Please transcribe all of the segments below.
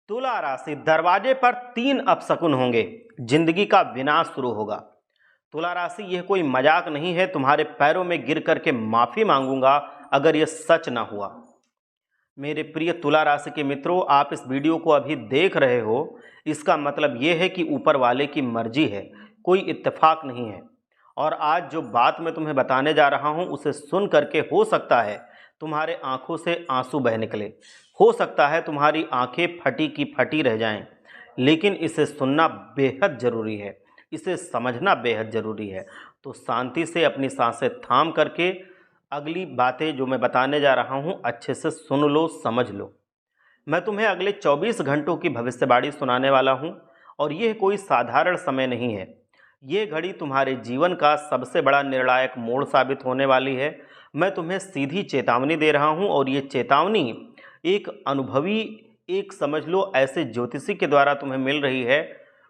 तुला राशि, दरवाजे पर 3 अपशकुन होंगे। जिंदगी का विनाश शुरू होगा। तुला राशि, यह कोई मजाक नहीं है। तुम्हारे पैरों में गिर करके माफी मांगूंगा अगर यह सच ना हुआ। मेरे प्रिय तुला राशि के मित्रों, आप इस वीडियो को अभी देख रहे हो, इसका मतलब यह है कि ऊपर वाले की मर्जी है, कोई इत्तेफाक नहीं है। और आज जो बात मैं तुम्हें बताने जा रहा हूं, उसे सुन करके हो सकता है तुम्हारे आंखों से आंसू बह निकले, हो सकता है तुम्हारी आंखें फटी की फटी रह जाएं, लेकिन इसे सुनना बेहद ज़रूरी है, इसे समझना बेहद ज़रूरी है। तो शांति से अपनी सांसें थाम करके अगली बातें जो मैं बताने जा रहा हूं अच्छे से सुन लो, समझ लो। मैं तुम्हें अगले 24 घंटों की भविष्यवाणी सुनाने वाला हूं, और यह कोई साधारण समय नहीं है। ये घड़ी तुम्हारे जीवन का सबसे बड़ा निर्णायक मोड़ साबित होने वाली है। मैं तुम्हें सीधी चेतावनी दे रहा हूं, और ये चेतावनी एक अनुभवी, एक समझ लो ऐसे ज्योतिषी के द्वारा तुम्हें मिल रही है,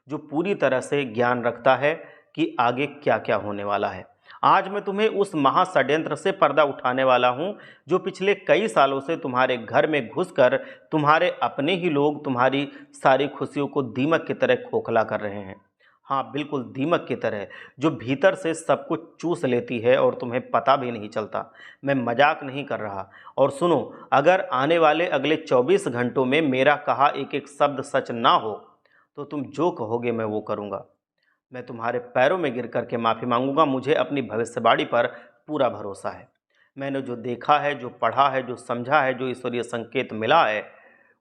जो पूरी तरह से ज्ञान रखता है कि आगे क्या क्या होने वाला है। आज मैं तुम्हें उस महाषड्यंत्र से पर्दा उठाने वाला हूं, जो पिछले कई सालों से तुम्हारे घर में घुसकर तुम्हारे अपने ही लोग तुम्हारी सारी खुशियों को दीमक की तरह खोखला कर रहे हैं। हाँ, बिल्कुल दीमक की तरह, जो भीतर से सब कुछ चूस लेती है और तुम्हें पता भी नहीं चलता। मैं मजाक नहीं कर रहा। और सुनो, अगर आने वाले अगले 24 घंटों में मेरा कहा एक एक शब्द सच ना हो, तो तुम जो कहोगे मैं वो करूँगा। मैं तुम्हारे पैरों में गिर करके माफ़ी मांगूंगा। मुझे अपनी भविष्यवाणी पर पूरा भरोसा है। मैंने जो देखा है, जो पढ़ा है, जो समझा है, जो ईश्वरीय संकेत मिला है,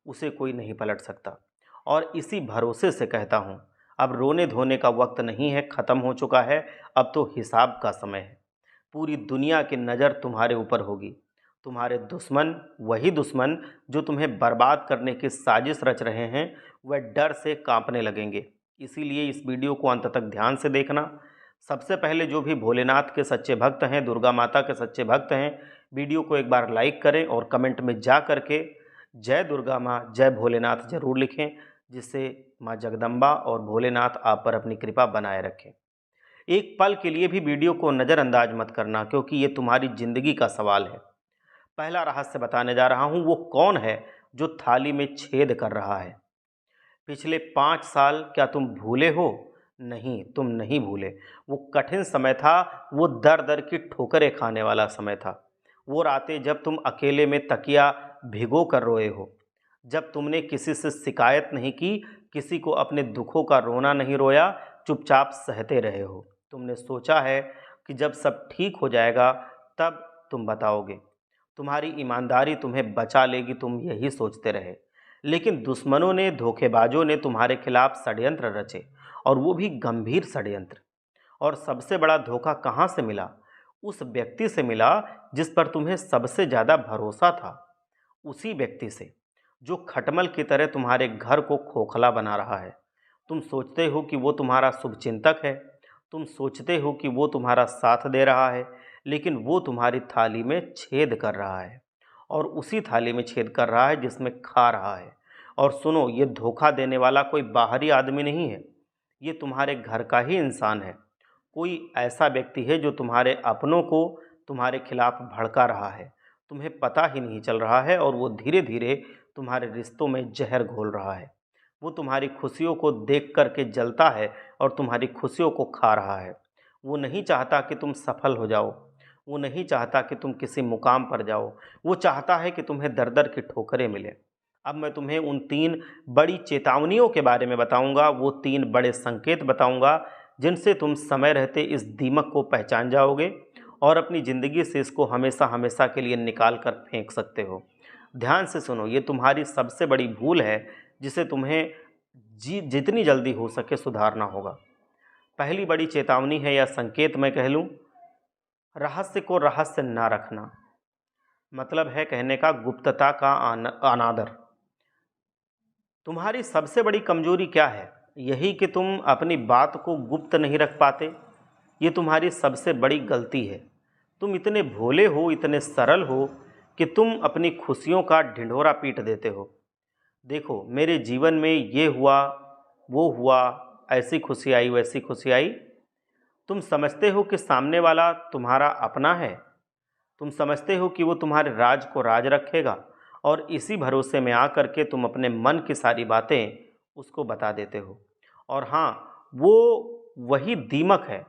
उसे कोई नहीं पलट सकता। और इसी भरोसे से कहता हूँ, अब रोने धोने का वक्त नहीं है, ख़त्म हो चुका है। अब तो हिसाब का समय है। पूरी दुनिया की नज़र तुम्हारे ऊपर होगी। तुम्हारे दुश्मन, वही दुश्मन जो तुम्हें बर्बाद करने की साजिश रच रहे हैं, वह डर से कांपने लगेंगे। इसीलिए इस वीडियो को अंत तक ध्यान से देखना। सबसे पहले जो भी भोलेनाथ के सच्चे भक्त हैं, दुर्गा माता के सच्चे भक्त हैं, वीडियो को एक बार लाइक करें और कमेंट में जा करके जय दुर्गा माँ, जय भोलेनाथ जरूर लिखें, जिससे माँ जगदम्बा और भोलेनाथ आप पर अपनी कृपा बनाए रखें। एक पल के लिए भी वीडियो को नज़रअंदाज मत करना, क्योंकि ये तुम्हारी ज़िंदगी का सवाल है। पहला रहस्य बताने जा रहा हूँ, वो कौन है जो थाली में छेद कर रहा है। पिछले 5 साल क्या तुम भूले हो? नहीं, तुम नहीं भूले। वो कठिन समय था, वो दर दर की ठोकरें खाने वाला समय था। वो रातें जब तुम अकेले में तकिया भिगो कर रोए हो, जब तुमने किसी से शिकायत नहीं की, किसी को अपने दुखों का रोना नहीं रोया, चुपचाप सहते रहे हो। तुमने सोचा है कि जब सब ठीक हो जाएगा तब तुम बताओगे, तुम्हारी ईमानदारी तुम्हें बचा लेगी, तुम यही सोचते रहे। लेकिन दुश्मनों ने, धोखेबाजों ने तुम्हारे खिलाफ षड्यंत्र रचे, और वो भी गंभीर षड्यंत्र। और सबसे बड़ा धोखा कहाँ से मिला? उस व्यक्ति से मिला जिस पर तुम्हें सबसे ज़्यादा भरोसा था। उसी व्यक्ति से जो खटमल की तरह तुम्हारे घर को खोखला बना रहा है। तुम सोचते हो कि वो तुम्हारा शुभचिंतक है, तुम सोचते हो कि वो तुम्हारा साथ दे रहा है, लेकिन वो तुम्हारी थाली में छेद कर रहा है, और उसी थाली में छेद कर रहा है जिसमें खा रहा है। और सुनो, ये धोखा देने वाला कोई बाहरी आदमी नहीं है, ये तुम्हारे घर का ही इंसान है। कोई ऐसा व्यक्ति है जो तुम्हारे अपनों को तुम्हारे खिलाफ भड़का रहा है, तुम्हें पता ही नहीं चल रहा है, और वो धीरे धीरे तुम्हारे रिश्तों में जहर घोल रहा है। वो तुम्हारी खुशियों को देख करके जलता है और तुम्हारी खुशियों को खा रहा है। वो नहीं चाहता कि तुम सफल हो जाओ, वो नहीं चाहता कि तुम किसी मुकाम पर जाओ, वो चाहता है कि तुम्हें दर दर की ठोकरें मिले। अब मैं तुम्हें उन 3 बड़ी चेतावनियों के बारे में बताऊंगा, वो 3 बड़े संकेत बताऊंगा, जिनसे तुम समय रहते इस दीमक को पहचान जाओगे और अपनी ज़िंदगी से इसको हमेशा हमेशा के लिए निकाल कर फेंक सकते हो। ध्यान से सुनो, ये तुम्हारी सबसे बड़ी भूल है, जिसे तुम्हें जितनी जल्दी हो सके सुधारना होगा। पहली बड़ी चेतावनी है, या संकेत मैं कह लूँ, रहस्य को रहस्य ना रखना। मतलब है कहने का गुप्तता का अनादर। तुम्हारी सबसे बड़ी कमजोरी क्या है? यही कि तुम अपनी बात को गुप्त नहीं रख पाते। ये तुम्हारी सबसे बड़ी गलती है। तुम इतने भोले हो, इतने सरल हो, कि तुम अपनी खुशियों का ढिंढोरा पीट देते हो। देखो, मेरे जीवन में ये हुआ, वो हुआ, ऐसी खुशी आई, वैसी खुशी आई। तुम समझते हो कि सामने वाला तुम्हारा अपना है, तुम समझते हो कि वो तुम्हारे राज को राज रखेगा, और इसी भरोसे में आकर के तुम अपने मन की सारी बातें उसको बता देते हो। और हाँ, वो वही दीमक है,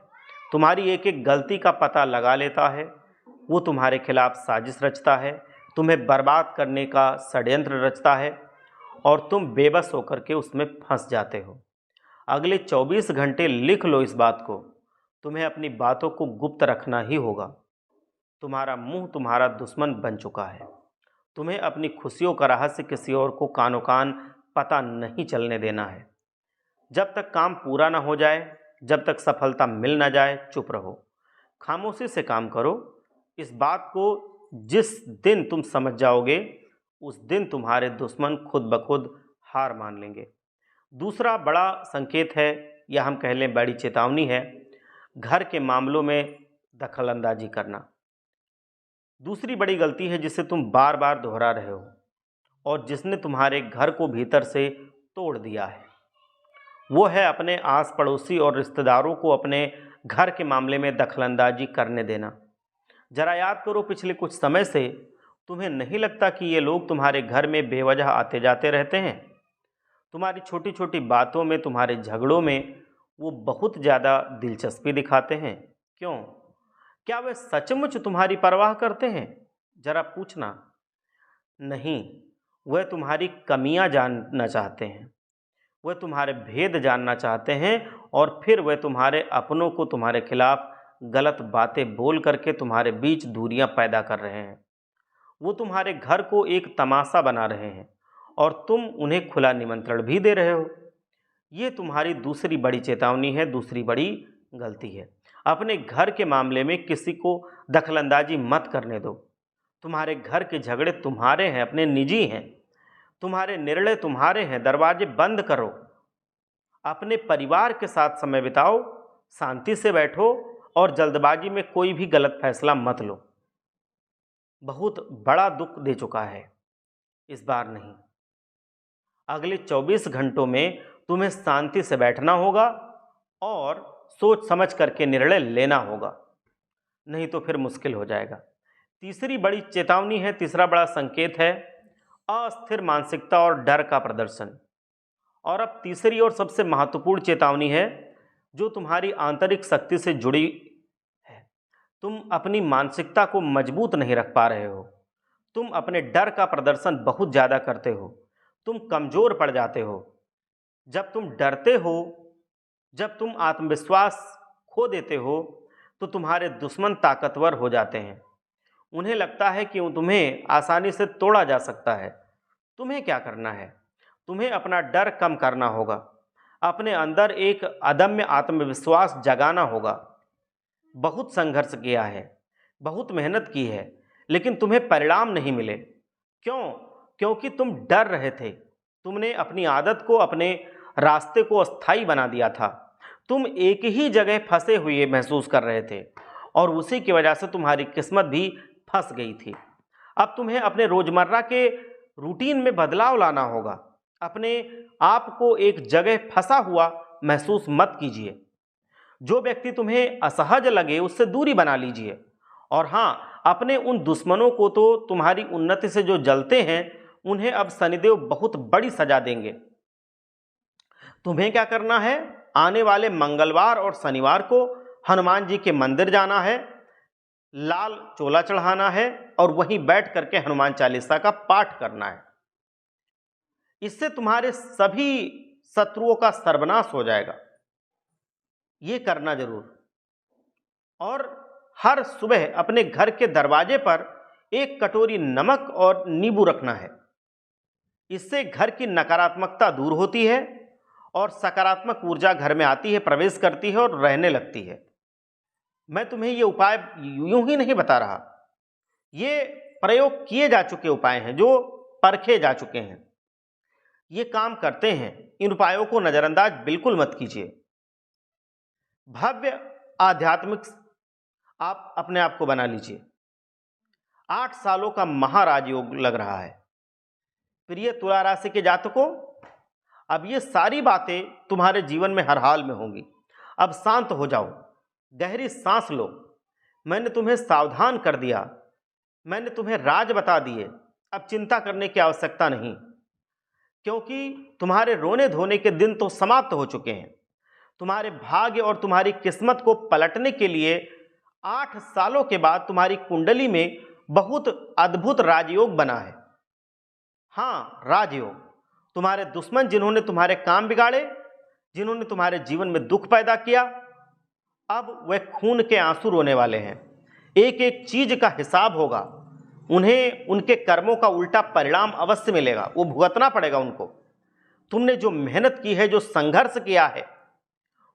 तुम्हारी एक एक गलती का पता लगा लेता है। वो तुम्हारे खिलाफ साजिश रचता है, तुम्हें बर्बाद करने का षड्यंत्र रचता है और तुम बेबस होकर के उसमें फंस जाते हो। अगले 24 घंटे लिख लो इस बात को, तुम्हें अपनी बातों को गुप्त रखना ही होगा। तुम्हारा मुंह तुम्हारा दुश्मन बन चुका है। तुम्हें अपनी खुशियों का रहस्य किसी और को कानो कान पता नहीं चलने देना है। जब तक काम पूरा ना हो जाए, जब तक सफलता मिल ना जाए, चुप रहो, खामोशी से काम करो। इस बात को जिस दिन तुम समझ जाओगे, उस दिन तुम्हारे दुश्मन खुद ब खुद हार मान लेंगे। दूसरा बड़ा संकेत है, या हम कह लें बड़ी चेतावनी है, घर के मामलों में दखलंदाजी करना। दूसरी बड़ी गलती है जिसे तुम बार बार दोहरा रहे हो और जिसने तुम्हारे घर को भीतर से तोड़ दिया है। वो है अपने आस पड़ोसी और रिश्तेदारों को अपने घर के मामले में दखलंदाजी करने देना। जरा याद करो, पिछले कुछ समय से तुम्हें नहीं लगता कि ये लोग तुम्हारे घर में बेवजह आते जाते रहते हैं? तुम्हारी छोटी छोटी बातों में, तुम्हारे झगड़ों में वो बहुत ज़्यादा दिलचस्पी दिखाते हैं। क्यों? क्या वे सचमुच तुम्हारी परवाह करते हैं? जरा पूछना। नहीं, वह तुम्हारी कमियां जानना चाहते हैं, वह तुम्हारे भेद जानना चाहते हैं और फिर वह तुम्हारे अपनों को तुम्हारे खिलाफ गलत बातें बोल करके तुम्हारे बीच दूरियां पैदा कर रहे हैं। वो तुम्हारे घर को एक तमाशा बना रहे हैं और तुम उन्हें खुला निमंत्रण भी दे रहे हो। ये तुम्हारी दूसरी बड़ी चेतावनी है, दूसरी बड़ी गलती है। अपने घर के मामले में किसी को दखलंदाजी मत करने दो। तुम्हारे घर के झगड़े तुम्हारे हैं, अपने निजी हैं, तुम्हारे निर्णय तुम्हारे हैं। दरवाजे बंद करो, अपने परिवार के साथ समय बिताओ, शांति से बैठो और जल्दबाजी में कोई भी गलत फैसला मत लो। बहुत बड़ा दुख दे चुका है, इस बार नहीं। अगले 24 घंटों में तुम्हें शांति से बैठना होगा और सोच समझ करके निर्णय लेना होगा, नहीं तो फिर मुश्किल हो जाएगा। तीसरी बड़ी चेतावनी है, तीसरा बड़ा संकेत है अस्थिर मानसिकता और डर का प्रदर्शन। और अब तीसरी और सबसे महत्वपूर्ण चेतावनी है जो तुम्हारी आंतरिक शक्ति से जुड़ी है। तुम अपनी मानसिकता को मजबूत नहीं रख पा रहे हो। तुम अपने डर का प्रदर्शन बहुत ज़्यादा करते हो। तुम कमज़ोर पड़ जाते हो। जब तुम डरते हो, जब तुम आत्मविश्वास खो देते हो, तो तुम्हारे दुश्मन ताकतवर हो जाते हैं। उन्हें लगता है कि तुम्हें आसानी से तोड़ा जा सकता है। तुम्हें क्या करना है? तुम्हें अपना डर कम करना होगा, अपने अंदर एक अदम्य आत्मविश्वास जगाना होगा। बहुत संघर्ष किया है, बहुत मेहनत की है, लेकिन तुम्हें परिणाम नहीं मिले। क्यों? क्योंकि तुम डर रहे थे। तुमने अपनी आदत को, अपने रास्ते को अस्थायी बना दिया था। तुम एक ही जगह फंसे हुए महसूस कर रहे थे और उसी की वजह से तुम्हारी किस्मत भी फंस गई थी। अब तुम्हें अपने रोजमर्रा के रूटीन में बदलाव लाना होगा। अपने आप को एक जगह फंसा हुआ महसूस मत कीजिए। जो व्यक्ति तुम्हें असहज लगे उससे दूरी बना लीजिए। और हाँ, अपने उन दुश्मनों को, तो तुम्हारी उन्नति से जो जलते हैं, उन्हें अब शनिदेव बहुत बड़ी सजा देंगे। तुम्हें क्या करना है? आने वाले मंगलवार और शनिवार को हनुमान जी के मंदिर जाना है, लाल चोला चढ़ाना है और वहीं बैठ करके हनुमान चालीसा का पाठ करना है। इससे तुम्हारे सभी शत्रुओं का सर्वनाश हो जाएगा। ये करना जरूर। और हर सुबह अपने घर के दरवाजे पर एक कटोरी नमक और नींबू रखना है। इससे घर की नकारात्मकता दूर होती है और सकारात्मक ऊर्जा घर में आती है, प्रवेश करती है और रहने लगती है। मैं तुम्हें ये उपाय यूं ही नहीं बता रहा, ये प्रयोग किए जा चुके उपाय हैं, जो परखे जा चुके हैं। ये काम करते हैं। इन उपायों को नजरअंदाज बिल्कुल मत कीजिए। भव्य आध्यात्मिक आप अपने आप को बना लीजिए। 8 सालों का महाराज योग लग रहा है। प्रिय तुला राशि के जातकों, अब ये सारी बातें तुम्हारे जीवन में हर हाल में होंगी। अब शांत हो जाओ, गहरी सांस लो। मैंने तुम्हें सावधान कर दिया, मैंने तुम्हें राज बता दिए। अब चिंता करने की आवश्यकता नहीं, क्योंकि तुम्हारे रोने धोने के दिन तो समाप्त हो चुके हैं। तुम्हारे भाग्य और तुम्हारी किस्मत को पलटने के लिए 8 सालों के बाद तुम्हारी कुंडली में बहुत अद्भुत राजयोग बना है। हाँ, राजयोग। तुम्हारे दुश्मन जिन्होंने तुम्हारे काम बिगाड़े, जिन्होंने तुम्हारे जीवन में दुख पैदा किया, अब वे खून के आंसू रोने वाले हैं। एक एक चीज का हिसाब होगा। उन्हें उनके कर्मों का उल्टा परिणाम अवश्य मिलेगा, वो भुगतना पड़ेगा उनको। तुमने जो मेहनत की है, जो संघर्ष किया है,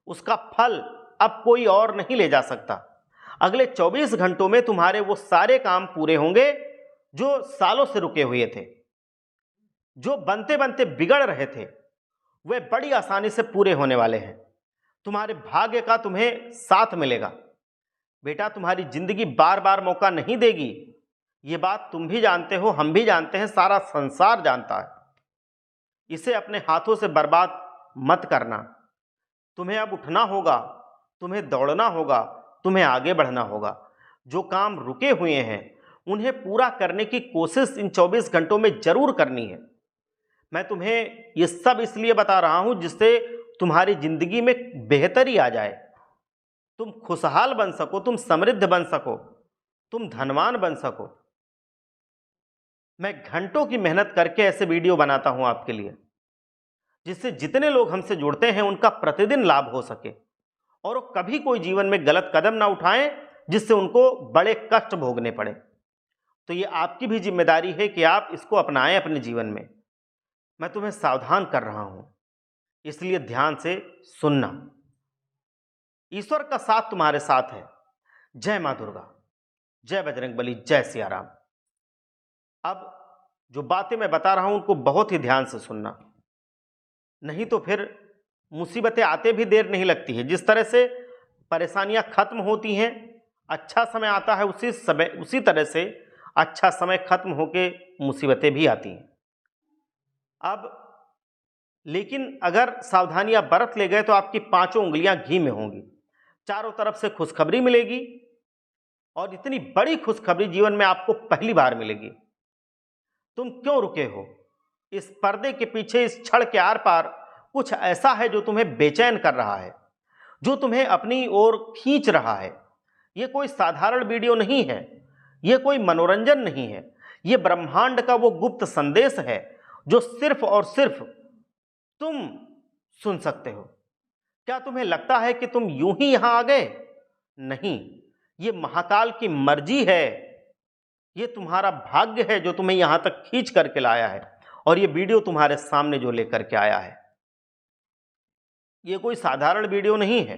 उसका फल अब कोई और नहीं ले जा सकता। अगले 24 घंटों में तुम्हारे वो सारे काम पूरे होंगे जो सालों से रुके हुए थे, जो बनते बनते बिगड़ रहे थे, वे बड़ी आसानी से पूरे होने वाले हैं। तुम्हारे भाग्य का तुम्हें साथ मिलेगा। बेटा, तुम्हारी जिंदगी बार बार मौका नहीं देगी, ये बात तुम भी जानते हो, हम भी जानते हैं, सारा संसार जानता है। इसे अपने हाथों से बर्बाद मत करना। तुम्हें अब उठना होगा, तुम्हें दौड़ना होगा, तुम्हें आगे बढ़ना होगा। जो काम रुके हुए हैं उन्हें पूरा करने की कोशिश इन 24 घंटों में जरूर करनी है। मैं तुम्हें ये सब इसलिए बता रहा हूं जिससे तुम्हारी जिंदगी में बेहतरी आ जाए, तुम खुशहाल बन सको, तुम समृद्ध बन सको, तुम धनवान बन सको। मैं घंटों की मेहनत करके ऐसे वीडियो बनाता हूं आपके लिए, जिससे जितने लोग हमसे जुड़ते हैं उनका प्रतिदिन लाभ हो सके और वो कभी कोई जीवन में गलत कदम ना उठाएं जिससे उनको बड़े कष्ट भोगने पड़े। तो ये आपकी भी जिम्मेदारी है कि आप इसको अपनाएं अपने जीवन में। मैं तुम्हें सावधान कर रहा हूं, इसलिए ध्यान से सुनना। ईश्वर का साथ तुम्हारे साथ है। जय मां दुर्गा, जय बजरंगबली, जय सिया राम। अब जो बातें मैं बता रहा हूं उनको बहुत ही ध्यान से सुनना, नहीं तो फिर मुसीबतें आते भी देर नहीं लगती है। जिस तरह से परेशानियां खत्म होती हैं, अच्छा समय आता है, उसी तरह से अच्छा समय खत्म होके मुसीबतें भी आती हैं। अब लेकिन अगर सावधानियां बरत ले गए तो आपकी 5 उंगलियां घी में होंगी। चारों तरफ से खुशखबरी मिलेगी और इतनी बड़ी खुशखबरी जीवन में आपको पहली बार मिलेगी। तुम क्यों रुके हो? इस पर्दे के पीछे, इस छड़ के आर पार कुछ ऐसा है जो तुम्हें बेचैन कर रहा है, जो तुम्हें अपनी ओर खींच रहा है। यह कोई साधारण वीडियो नहीं है, यह कोई मनोरंजन नहीं है, यह ब्रह्मांड का वो गुप्त संदेश है जो सिर्फ और सिर्फ तुम सुन सकते हो। क्या तुम्हें लगता है कि तुम यूं ही यहां आ गए? नहीं, यह महाकाल की मर्जी है, यह तुम्हारा भाग्य है जो तुम्हें यहां तक खींच करके लाया है और यह वीडियो तुम्हारे सामने जो लेकर के आया है। यह कोई साधारण वीडियो नहीं है,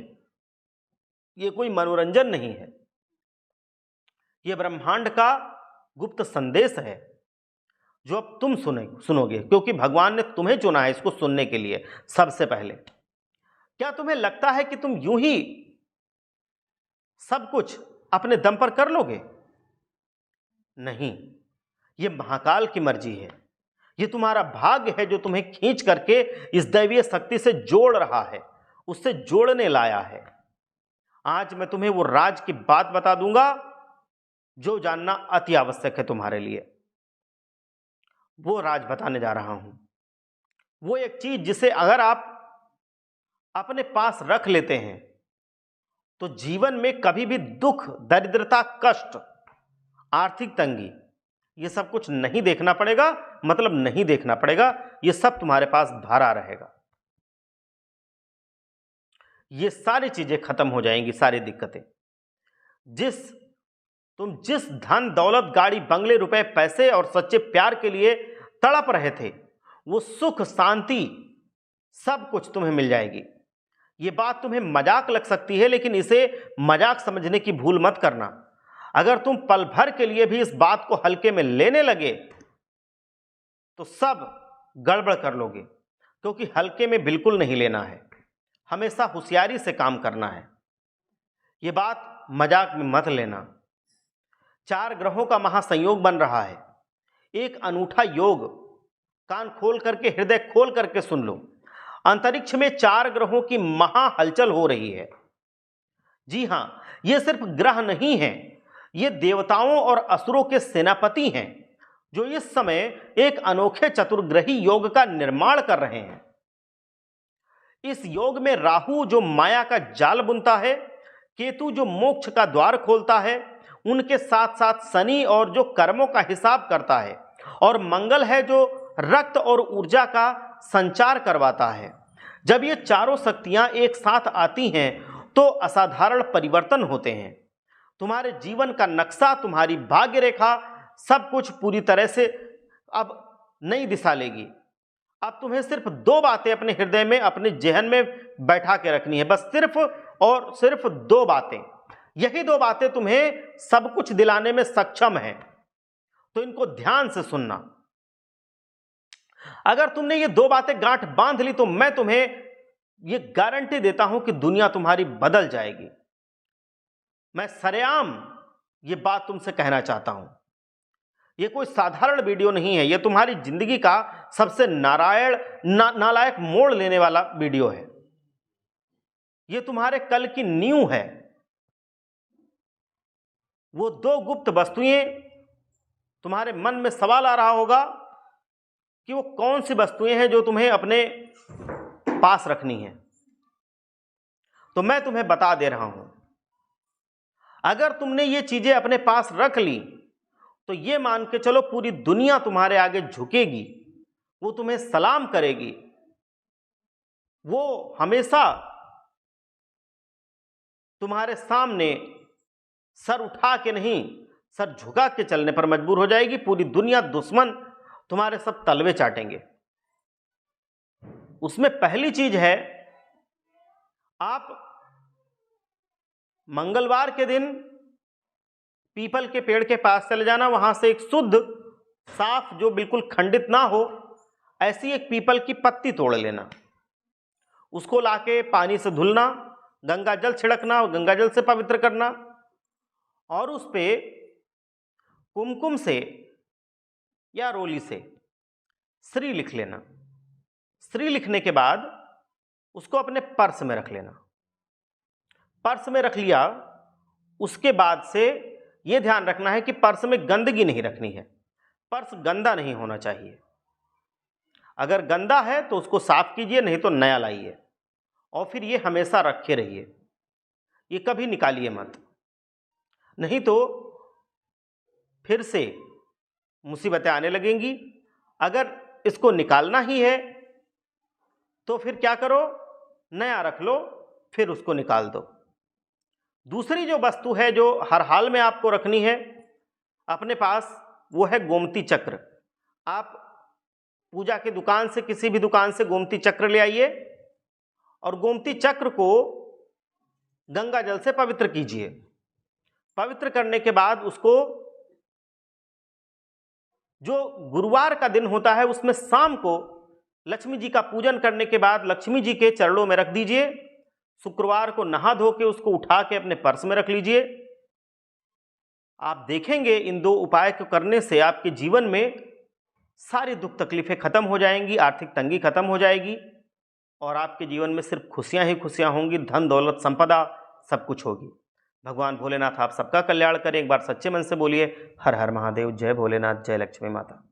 यह कोई मनोरंजन नहीं है, यह ब्रह्मांड का गुप्त संदेश है जो अब तुम सुनोगे, क्योंकि भगवान ने तुम्हें चुना है इसको सुनने के लिए सबसे पहले। क्या तुम्हें लगता है कि तुम यूं ही सब कुछ अपने दम पर कर लोगे? नहीं, यह महाकाल की मर्जी है, यह तुम्हारा भाग्य है जो तुम्हें खींच करके इस दैवीय शक्ति से जोड़ रहा है, उससे जोड़ने लाया है। आज मैं तुम्हें वो राज की बात बता दूंगा जो जानना अति आवश्यक है तुम्हारे लिए। वो राज बताने जा रहा हूं, वो एक चीज जिसे अगर आप अपने पास रख लेते हैं तो जीवन में कभी भी दुख, दरिद्रता, कष्ट, आर्थिक तंगी, ये सब कुछ नहीं देखना पड़ेगा, मतलब नहीं देखना पड़ेगा। ये सब तुम्हारे पास भरा रहेगा। ये सारी चीजें खत्म हो जाएंगी, सारी दिक्कतें। तुम जिस धन दौलत, गाड़ी, बंगले, रुपए, पैसे और सच्चे प्यार के लिए तड़प रहे थे, वो सुख, शांति, सब कुछ तुम्हें मिल जाएगी। ये बात तुम्हें मजाक लग सकती है, लेकिन इसे मजाक समझने की भूल मत करना। अगर तुम पल भर के लिए भी इस बात को हल्के में लेने लगे तो सब गड़बड़ कर लोगे, क्योंकि हल्के में बिल्कुल नहीं लेना है, हमेशा होशियारी से काम करना है। ये बात मजाक में मत लेना। 4 ग्रहों का महासंयोग बन रहा है, एक अनूठा योग। कान खोल करके, हृदय खोल करके सुन लो। अंतरिक्ष में 4 ग्रहों की महा हलचल हो रही है। जी हां, ये सिर्फ ग्रह नहीं हैं, ये देवताओं और असुरों के सेनापति हैं जो इस समय एक अनोखे चतुर्ग्रही योग का निर्माण कर रहे हैं। इस योग में राहु जो माया का जाल बुनता है, केतु जो मोक्ष का द्वार खोलता है, उनके साथ साथ शनि और जो कर्मों का हिसाब करता है, और मंगल है जो रक्त और ऊर्जा का संचार करवाता है। जब ये चारों शक्तियां एक साथ आती हैं तो असाधारण परिवर्तन होते हैं। तुम्हारे जीवन का नक्शा, तुम्हारी भाग्य रेखा, सब कुछ पूरी तरह से अब नई दिशा लेगी। अब तुम्हें सिर्फ 2 बातें अपने हृदय में, अपने जेहन में बैठा के रखनी है, बस सिर्फ और सिर्फ 2 बातें। यही 2 बातें तुम्हें सब कुछ दिलाने में सक्षम है, तो इनको ध्यान से सुनना। अगर तुमने ये 2 बातें गांठ बांध ली तो मैं तुम्हें ये गारंटी देता हूं कि दुनिया तुम्हारी बदल जाएगी। मैं सरेआम ये बात तुमसे कहना चाहता हूं। ये कोई साधारण वीडियो नहीं है, ये तुम्हारी जिंदगी का सबसे नालायक मोड़ लेने वाला वीडियो है। ये तुम्हारे कल की नींव है। वो 2 गुप्त वस्तुएं, तुम्हारे मन में सवाल आ रहा होगा कि वो कौन सी वस्तुएं हैं जो तुम्हें अपने पास रखनी है। तो मैं तुम्हें बता दे रहा हूं, अगर तुमने ये चीजें अपने पास रख ली तो ये मान के चलो पूरी दुनिया तुम्हारे आगे झुकेगी, वो तुम्हें सलाम करेगी, वो हमेशा तुम्हारे सामने सर उठा के नहीं, सर झुका के चलने पर मजबूर हो जाएगी। पूरी दुनिया, दुश्मन तुम्हारे सब तलवे चाटेंगे। उसमें पहली चीज है, आप मंगलवार के दिन पीपल के पेड़ के पास चले जाना। वहां से एक शुद्ध, साफ, जो बिल्कुल खंडित ना हो, ऐसी एक पीपल की पत्ती तोड़ लेना। उसको लाके पानी से धुलना, गंगा जल छिड़कना, गंगा जल से पवित्र करना, और उस पे कुमकुम से या रोली से श्री लिख लेना। श्री लिखने के बाद उसको अपने पर्स में रख लेना। पर्स में रख लिया, उसके बाद से यह ध्यान रखना है कि पर्स में गंदगी नहीं रखनी है। पर्स गंदा नहीं होना चाहिए। अगर गंदा है तो उसको साफ कीजिए, नहीं तो नया लाइए, और फिर ये हमेशा रखे रहिए, ये कभी निकालिए मत, नहीं तो फिर से मुसीबतें आने लगेंगी। अगर इसको निकालना ही है तो फिर क्या करो, नया रख लो, फिर उसको निकाल दो। दूसरी जो वस्तु है जो हर हाल में आपको रखनी है अपने पास, वो है गोमती चक्र। आप पूजा की दुकान से, किसी भी दुकान से गोमती चक्र ले आइए, और गोमती चक्र को गंगा जल से पवित्र कीजिए। पवित्र करने के बाद उसको, जो गुरुवार का दिन होता है उसमें शाम को लक्ष्मी जी का पूजन करने के बाद लक्ष्मी जी के चरणों में रख दीजिए। शुक्रवार को नहा धो के उसको उठा के अपने पर्स में रख लीजिए। आप देखेंगे इन 2 उपाय को करने से आपके जीवन में सारी दुख तकलीफें खत्म हो जाएंगी, आर्थिक तंगी खत्म हो जाएगी, और आपके जीवन में सिर्फ खुशियां ही खुशियां होंगी। धन दौलत संपदा सब कुछ होगी। भगवान भोलेनाथ आप सबका कल्याण करें। एक बार सच्चे मन से बोलिए हर हर महादेव, जय भोलेनाथ, जय लक्ष्मी माता।